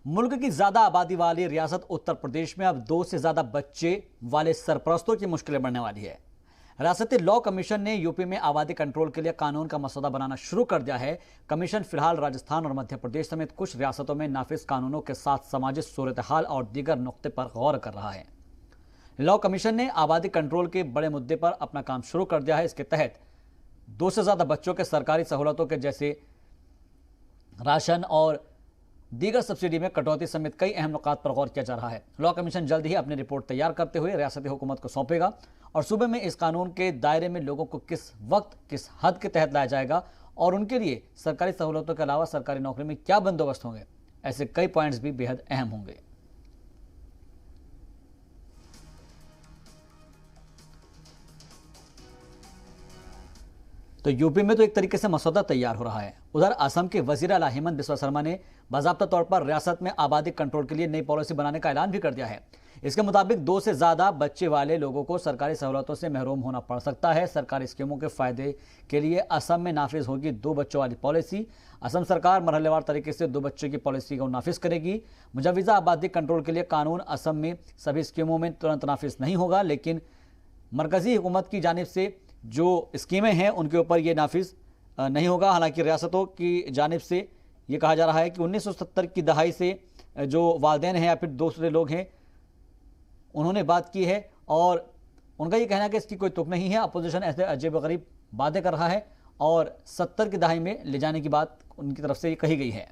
मुल्क की ज्यादा आबादी वाली रियासत उत्तर प्रदेश में अब 2 से ज्यादा बच्चे वाले सरपरस्तों की मुश्किलें बढ़ने वाली है। रियासती लॉ कमीशन ने यूपी में आबादी कंट्रोल के लिए कानून का मसौदा बनाना शुरू कर दिया है। कमीशन फिलहाल राजस्थान और मध्य प्रदेश समेत कुछ रियासतों में नाफिज कानूनों के साथ सामाजिक सूरत हाल और दीगर नुक्ते पर गौर कर रहा है। लॉ कमीशन ने आबादी कंट्रोल के बड़े मुद्दे पर अपना काम शुरू कर दिया है। इसके तहत 2 से ज्यादा बच्चों के सरकारी सहूलतों के जैसे राशन और दीगर सब्सिडी में कटौती समेत कई अहम नुकात पर गौर किया जा रहा है। लॉ कमीशन जल्द ही अपनी रिपोर्ट तैयार करते हुए रियासती हुकूमत को सौंपेगा और सूबे में इस कानून के दायरे में लोगों को किस वक्त किस हद के तहत लाया जाएगा और उनके लिए सरकारी सहूलतों के अलावा सरकारी नौकरी में क्या बंदोबस्त होंगे, ऐसे कई पॉइंट्स भी बेहद अहम होंगे। तो यूपी में तो एक तरीके से मसौदा तैयार हो रहा है। उधर असम के वजीर आला हेमंत बिस्वा शर्मा ने बाकायदा तौर पर रियासत में आबादी कंट्रोल के लिए नई पॉलिसी बनाने का ऐलान भी कर दिया है। इसके मुताबिक 2 से ज्यादा बच्चे वाले लोगों को सरकारी सहूलतों से महरूम होना पड़ सकता है। सरकारी स्कीमों के फायदे के लिए असम में नाफिज होगी 2 बच्चों वाली पॉलिसी। असम सरकार मरहलेवार तरीके से 2 बच्चों की पॉलिसी को नाफिज करेगी। मुजव्वजा आबादी कंट्रोल के लिए कानून असम में सभी स्कीमों में तुरंत नाफिज नहीं होगा, लेकिन मरकजी हुकूमत की जानिब से जो स्कीमें हैं उनके ऊपर ये नाफिज नहीं होगा। हालांकि रियासतों की जानिब से ये कहा जा रहा है कि 1970 की दहाई से जो वालिदैन हैं या फिर दूसरे लोग हैं उन्होंने बात की है और उनका ये कहना है कि इसकी कोई तुक नहीं है। अपोजिशन ऐसे अजीब गरीब बातें कर रहा है और 70 की दहाई में ले जाने की बात उनकी तरफ से कही गई है।